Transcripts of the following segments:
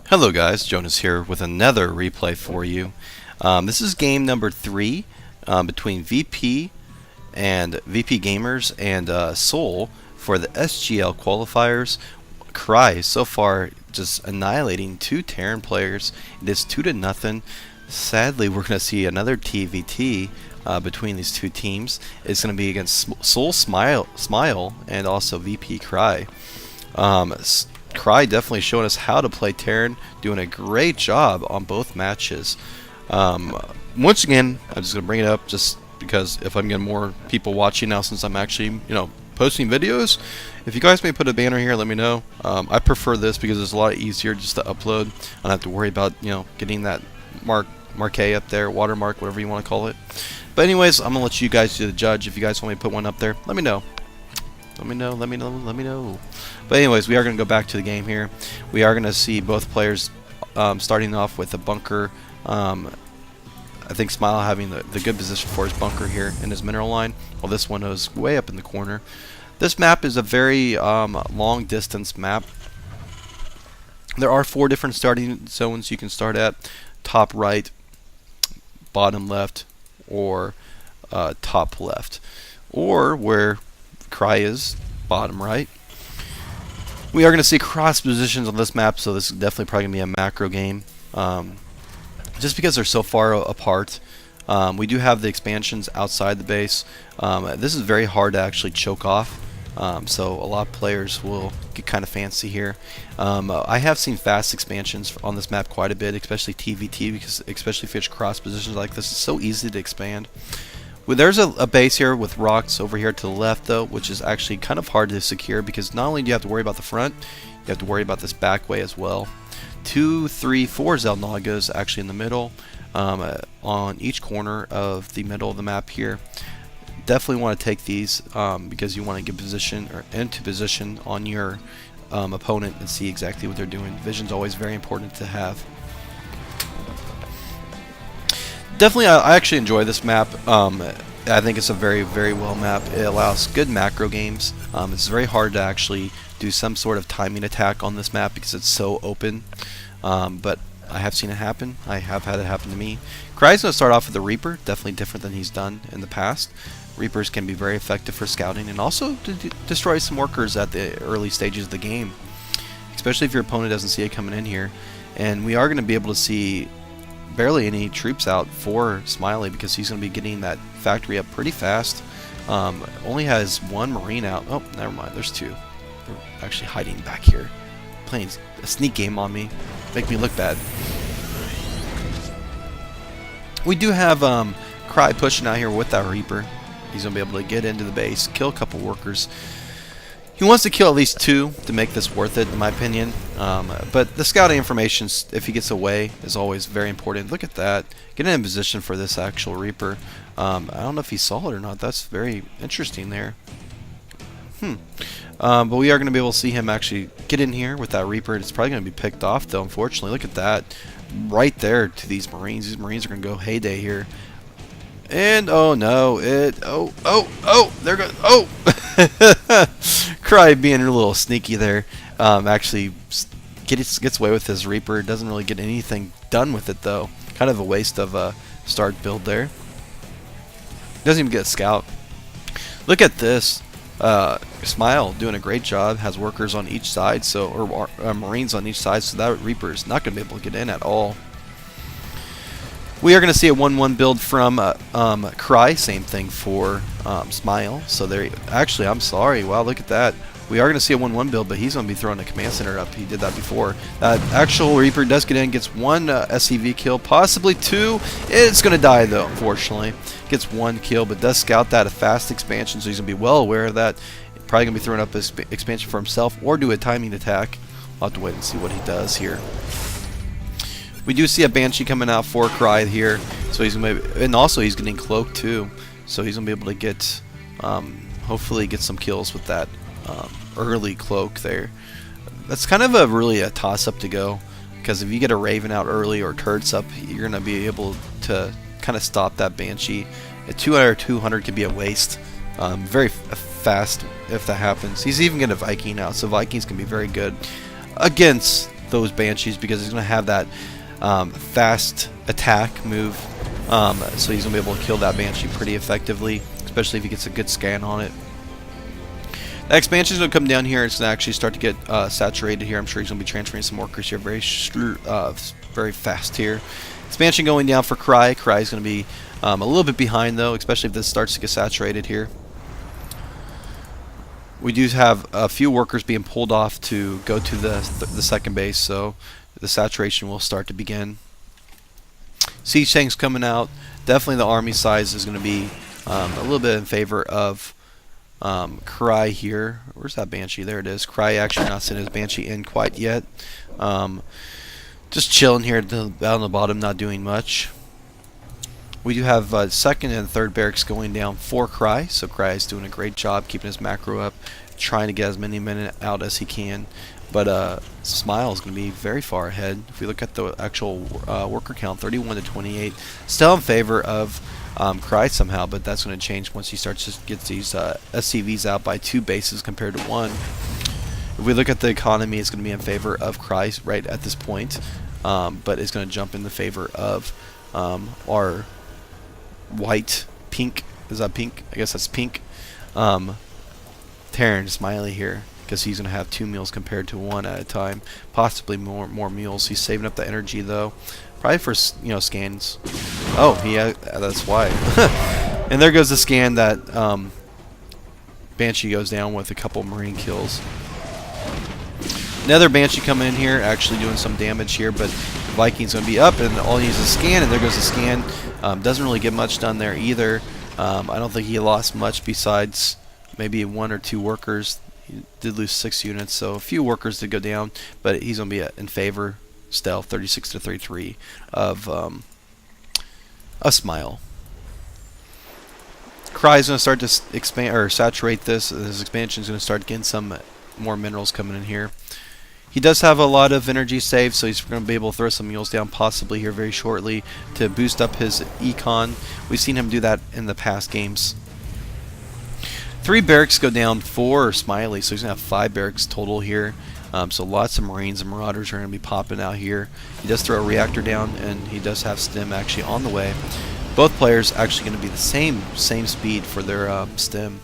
Hello guys, Jonas here with another replay for you. This is game number 3 between VP and VP Gamers and Soul for the SGL qualifiers. Cry so far just annihilating two Terran players. It is 2-0. Sadly, we're going to see another TVT between these two teams. It's going to be against Soul Smile and also VP Cry. Cry definitely showing us how to play Terran, doing a great job on both matches. Once again, I'm just going to bring it up just because if I'm getting more people watching now since I'm actually, posting videos. If you guys may put a banner here, let me know. I prefer this because it's a lot easier just to upload. I don't have to worry about, getting that marquee up there, watermark, whatever you want to call it. But anyways, I'm going to let you guys do the judge. If you guys want me to put one up there, let me know. Let me know. But anyways, we are going to go back to the game here. We are going to see both players starting off with a bunker. I think Smile having the good position for his bunker here in his mineral line, while this one is way up in the corner. This map is a very long distance map. There are 4 different starting zones you can start at: top right, bottom left, or top left, or where Cry is bottom right. We are going to see cross positions on this map, so this is definitely probably going to be a macro game. Just because they're so far apart. We do have the expansions outside the base. This is very hard to actually choke off, so a lot of players will get kind of fancy here. I have seen fast expansions on this map quite a bit, especially TVT, because especially if it's cross positions like this, it's so easy to expand. Well, there's a base here with rocks over here to the left, though, which is actually kind of hard to secure because not only do you have to worry about the front, you have to worry about this back way as well. 2, 3, 4 Zelnagas actually in the middle, on each corner of the middle of the map here. Definitely want to take these because you want to get position or into position on your opponent and see exactly what they're doing. Vision's always very important to have. Definitely, I actually enjoy this map. I think it's a very, very well map. It allows good macro games. It's very hard to actually do some sort of timing attack on this map because it's so open. But I have seen it happen. I have had it happen to me. Cry's going to start off with the Reaper, definitely different than he's done in the past. Reapers can be very effective for scouting and also to destroy some workers at the early stages of the game, especially if your opponent doesn't see it coming in here. And we are going to be able to see barely any troops out for Smiley because he's going to be getting that factory up pretty fast. Only has 1 Marine out. Oh, never mind. There's 2. They're actually hiding back here, playing a sneak game on me, make me look bad. We do have Cry pushing out here with that Reaper. He's going to be able to get into the base, kill a couple workers. He wants to kill at least 2 to make this worth it, in my opinion. But the scouting information, if he gets away, is always very important. Look at that. Getting in position for this actual Reaper. I don't know if he saw it or not. That's very interesting there. But we are going to be able to see him actually get in here with that Reaper. It's probably going to be picked off, though, unfortunately. Look at that. Right there to these Marines. These Marines are going to go heyday here. And, oh, no. They're going to... Oh! Cry being a little sneaky there. Actually gets away with his Reaper. Doesn't really get anything done with it, though. Kind of a waste of a start build there. Doesn't even get a scout. Look at this. Smile doing a great job. Has workers on each side, or Marines on each side, so that Reaper is not going to be able to get in at all. We are going to see a 1-1 build from Cry. Same thing for Smile. So there, actually, I'm sorry. Wow, look at that. We are going to see a 1-1 build, but he's going to be throwing a command center up. He did that before. That actual Reaper does get in, gets 1 SCV kill, possibly 2. It's going to die, though, unfortunately. Gets 1 kill, but does scout that a fast expansion, so he's going to be well aware of that. Probably going to be throwing up his expansion for himself or do a timing attack. I'll have to wait and see what he does here. We do see a Banshee coming out for Cry here, so he's gonna be, and also he's getting cloaked too, so he's gonna be able to get, hopefully get some kills with that early cloak there. That's kind of really a toss-up to go, because if you get a Raven out early or turrets up, you're gonna be able to kind of stop that Banshee. A 200 could be a waste. Very fast if that happens. He's even getting a Viking out, so Vikings can be very good against those Banshees because he's going to have that fast attack move, so he's going to be able to kill that Banshee pretty effectively, especially if he gets a good scan on it. The expansion is going to come down here. It's going to actually start to get saturated here. I'm sure he's going to be transferring some workers here very fast here. Expansion going down for Cry. Cry is going to be a little bit behind though, especially if this starts to get saturated here. We do have a few workers being pulled off to go to the second base, so the saturation will start to begin. Siege tanks coming out. Definitely the army size is going to be a little bit in favor of Cry here. Where's that Banshee? There it is. Cry actually not sending his Banshee in quite yet. Just chilling here down the bottom, not doing much. We do have second and third barracks going down for Cry, so Cry is doing a great job keeping his macro up, trying to get as many men out as he can. But Smile is going to be very far ahead. If we look at the actual worker count, 31 to 28, still in favor of Cry somehow, but that's going to change once he starts to get these SCVs out by 2 bases compared to 1. If we look at the economy, it's going to be in favor of Cry right at this point, but it's going to jump in the favor of our pink. Is that pink? I guess that's pink. Terran Smiley here, because he's going to have 2 meals compared to 1 at a time, possibly more meals. He's saving up the energy though, probably for scans. Oh, yeah, that's why. And there goes the scan that Banshee goes down with a couple Marine kills. Another Banshee coming in here, actually doing some damage here, but the Viking's going to be up, and all he needs is a scan, and there goes the scan. Doesn't really get much done there either. I don't think he lost much besides maybe 1 or 2 workers. He did lose 6 units, so a few workers did go down, but he's going to be in favor still, 36 to 33 of a Smile. Cry is going to start to expand or saturate this. His expansion is going to start getting some more minerals coming in here. He does have a lot of energy saved, so he's going to be able to throw some mules down possibly here very shortly to boost up his econ. We've seen him do that in the past games. 3 barracks go down for Smiley, so he's going to have 5 barracks total here. So lots of Marines and Marauders are going to be popping out here. He does throw a reactor down, and he does have stim actually on the way. Both players actually going to be the same speed for their stim.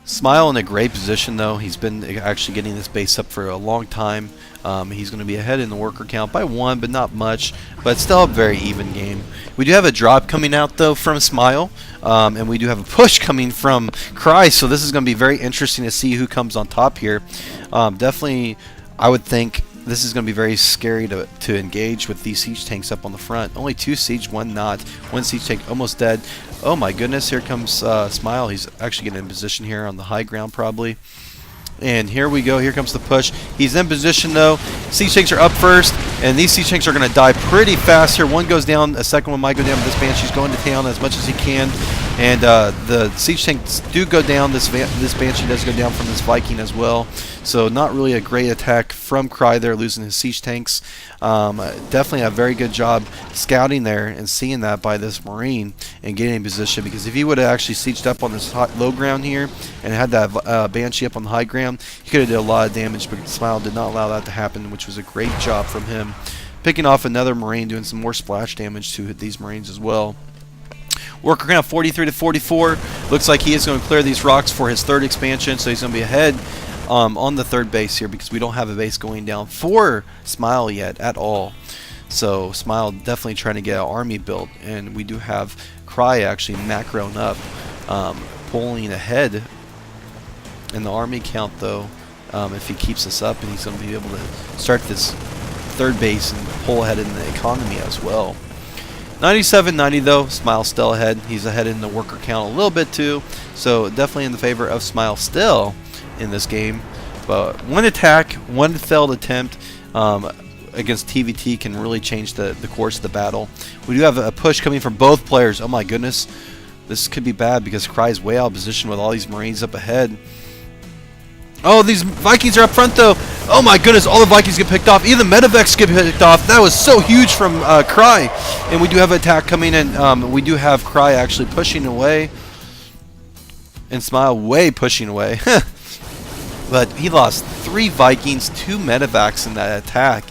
Smile in a great position though. He's been actually getting this base up for a long time. He's going to be ahead in the worker count by 1, but not much. But still a very even game. We do have a drop coming out though from Smile, and we do have a push coming from Cry. So this is going to be very interesting to see who comes on top here. Definitely, I would think this is going to be very scary to engage with these siege tanks up on the front. Only 2 siege, 1 not. 1 siege tank almost dead. Oh my goodness, here comes Smile. He's actually getting in position here on the high ground probably. And here we go. Here comes the push. He's in position though. Siege tanks are up first, and these siege tanks are going to die pretty fast here. 1 goes down, a second one might go down, but this Banshee's going to town as much as he can. And the siege tanks do go down. This Banshee does go down from this Viking as well. So not really a great attack from Cry there, losing his siege tanks. Definitely a very good job scouting there and seeing that by this Marine and getting in position, because if he would have actually sieged up on this low ground here and had that Banshee up on the high ground, he could have did a lot of damage, but Smile did not allow that to happen, which was a great job from him. Picking off another Marine, doing some more splash damage to these Marines as well. Worker count 43 to 44. Looks like he is going to clear these rocks for his 3rd expansion, so he's going to be ahead on the 3rd base here, because we don't have a base going down for Smile yet at all. So Smile definitely trying to get an army built, and we do have Cry actually macroing up, pulling ahead in the army count though. If he keeps this up, and he's going to be able to start this 3rd base and pull ahead in the economy as well. 97-90 though, Smile still ahead. He's ahead in the worker count a little bit too, so definitely in the favor of Smile still in this game. But 1 attack, 1 failed attempt against TVT can really change the course of the battle. We do have a push coming from both players. Oh my goodness, this could be bad because Cry's way out of position with all these Marines up ahead. Oh, these Vikings are up front though. Oh my goodness, all the Vikings get picked off. Even the Medivacs get picked off. That was so huge from Cry. And we do have an attack coming in. We do have Cry actually pushing away, and Smile way pushing away. But he lost 3 Vikings, 2 medevacs in that attack.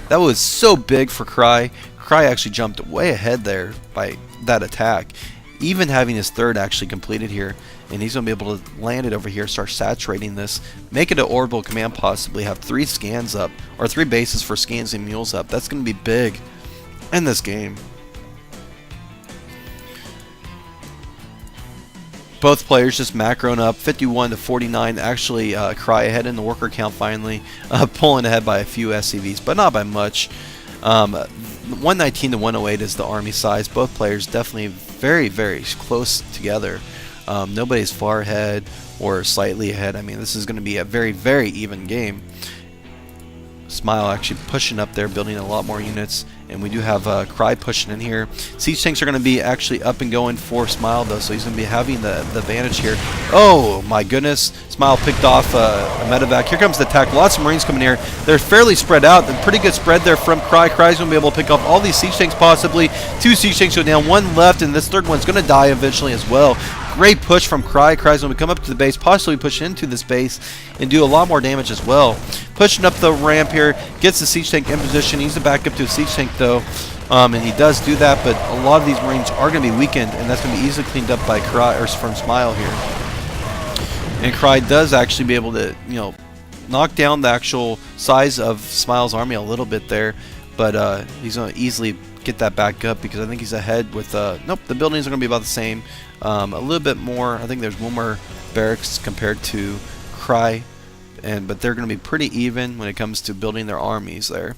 That was so big for Cry. Cry actually jumped way ahead there by that attack, even having his third actually completed here. And he's going to be able to land it over here, start saturating this, make it an orbital command, possibly have 3 scans up, or 3 bases for scans and mules up. That's going to be big in this game. Both players just macroing up 51 to 49. Actually, Cry ahead in the worker count finally, pulling ahead by a few SCVs, but not by much. 119 to 108 is the army size. Both players definitely very, very close together. Nobody's far ahead or slightly ahead. I mean, this is going to be a very, very even game. Smile actually pushing up there, building a lot more units, and we do have Cry pushing in here. Siege tanks are going to be actually up and going for Smile though, so he's going to be having the advantage here. Oh my goodness, Smile picked off a medevac. Here comes the attack. Lots of Marines coming here. They're fairly spread out. A pretty good spread there from Cry. Cry's going to be able to pick off all these siege tanks possibly. 2 siege tanks go down, 1 left, and this third one's going to die eventually as well. Great push from Cry. Cry's going to come up to the base, possibly push into this base and do a lot more damage as well. Pushing up the ramp here, gets the siege tank in position. He needs to back up to a siege tank though, and he does do that, but a lot of these Marines are going to be weakened, and that's going to be easily cleaned up by Cry, or from Smile here. And Cry does actually be able to, knock down the actual size of Smile's army a little bit there, but he's going to easily get that back up because I think he's ahead with, nope, the buildings are going to be about the same. A little bit more, I think there's 1 more barracks compared to Cry, but they're going to be pretty even when it comes to building their armies there.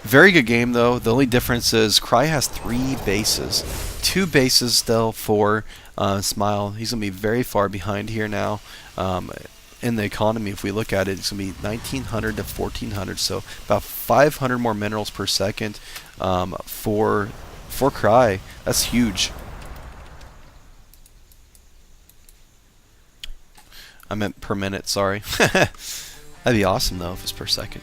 Very good game though. The only difference is Cry has 3 bases. 2 bases still for Smile. He's going to be very far behind here now. In the economy, if we look at it, it's going to be 1900 to 1400, so about 500 more minerals per second for Cry. That's huge. I meant per minute, sorry. That'd be awesome though if it's per second.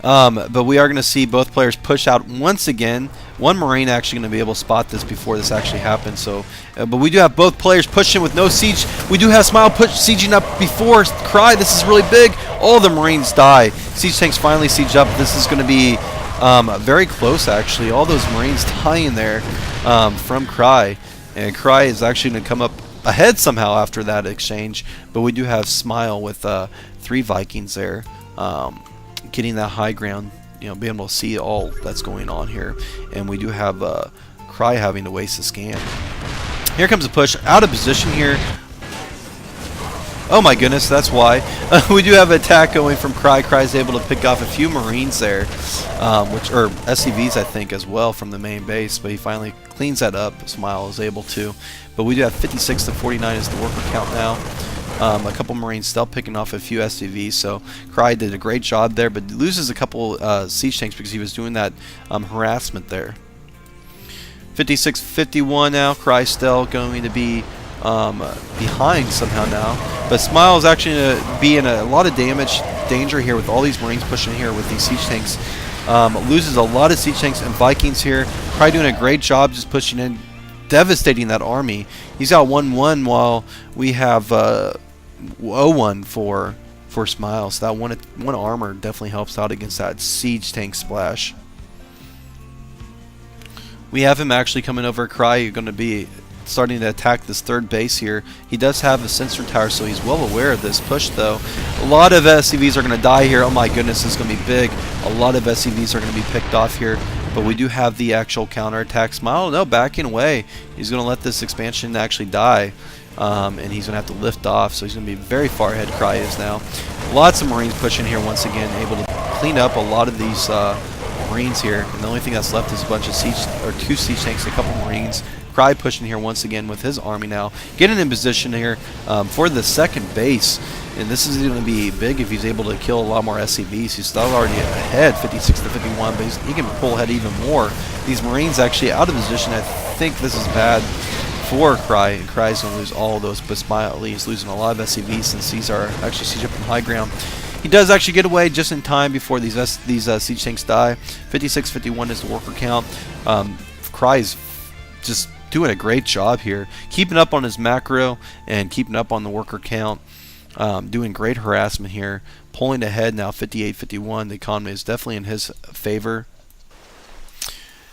But we are going to see both players push out once again. 1 Marine actually going to be able to spot this before this actually happens. So, but we do have both players pushing with no siege. We do have Smile sieging up before Cry. This is really big. All the Marines die. Siege tanks finally siege up. This is going to be very close actually. All those Marines dying there from Cry. And Cry is actually going to come up ahead somehow after that exchange. But we do have Smile with 3 Vikings there. Getting that high ground, being able to see all that's going on here, and we do have Cry having to waste a scan. Here comes a push out of position here. Oh my goodness, that's why. We do have an attack going from Cry. Cry's able to pick off a few Marines there, or SCVs I think as well from the main base, but he finally cleans that up. Smile is able to, but we do have 56 to 49 is the worker count now. A couple Marines still picking off a few SCVs, so Cry did a great job there, but loses a couple siege tanks because he was doing that harassment there. 56-51 now. Cry still going to be behind somehow now, but Smile is actually going to be in a lot of danger here with all these Marines pushing here with these siege tanks. Loses a lot of siege tanks and Vikings here. Cry doing a great job just pushing in, devastating that army. He's out 1-1 while we have 0-1 for Smile. So that one armor definitely helps out against that siege tank splash. We have him actually coming over Cry. You're going to be starting to attack this 3rd base here. He does have a sensor tower, so he's well aware of this push though. A lot of SCVs are going to die here. Oh my goodness, this is going to be big. A lot of SCVs are going to be picked off here, but we do have the actual counterattack. Smile, no, backing away. He's going to let this expansion actually die, and he's going to have to lift off, so he's going to be very far ahead. Cry is now. Lots of Marines pushing here once again, able to clean up a lot of these Marines here, and the only thing that's left is a bunch of 2 siege tanks, a couple Marines. Cry pushing here once again with his army now, getting in position here for the 2nd base, and this is going to be big if he's able to kill a lot more SCVs. He's still already ahead, 56 to 51, but he can pull ahead even more. These Marines actually out of position. I think this is bad for Cry, and Cry's going to lose all of those, but Smile at least losing a lot of SCVs since these are actually siege up from high ground. He does actually get away just in time before these siege tanks die. 56-51 is the worker count. Cry's just doing a great job here, keeping up on his macro and keeping up on the worker count. doing great harassment here, pulling ahead now 58-51. The economy is definitely in his favor.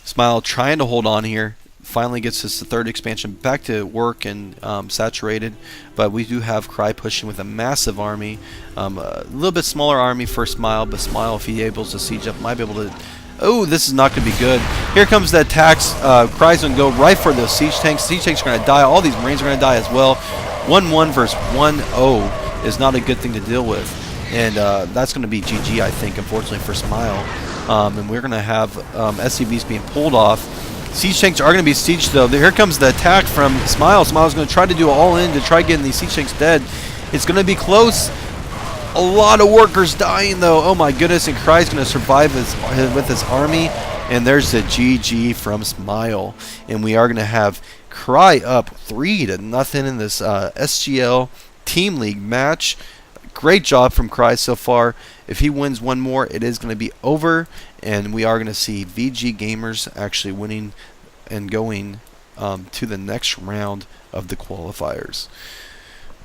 Smile trying to hold on here. Finally gets his third expansion back to work and saturated, but we do have Cry pushing with a massive army, a little bit smaller army for Smile, but Smile, if he able to siege up, might be able to. Oh, this is not going to be good. Here comes the attacks. Cry's going to go right for those siege tanks. Siege tanks are going to die. All these Marines are going to die as well. 1-1 versus 1-0 is not a good thing to deal with, and that's going to be GG, I think, unfortunately for Smile. And we're going to have SCVs being pulled off. Siege tanks are going to be sieged though. Here comes the attack from Smile. Smile's going to try to do all in to try getting these siege tanks dead. It's going to be close. A lot of workers dying though. Oh my goodness, and Cry's going to survive with his army. And there's the GG from Smile. And we are going to have Cry up 3-0 in this SGL Team League match. Great job from Cry so far. If he wins one more, it is going to be over, and we are going to see VG Gamers actually winning and going to the next round of the qualifiers.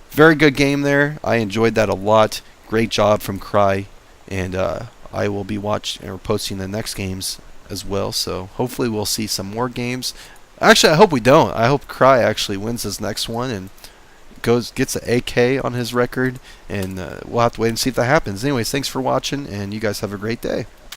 Very good game there. I enjoyed that a lot. Great job from Cry, and I will be watching or posting the next games as well. So hopefully we'll see some more games. Actually, I hope we don't. I hope Cry actually wins this next one and gets an AK on his record, and we'll have to wait and see if that happens. Anyways, thanks for watching, and you guys have a great day.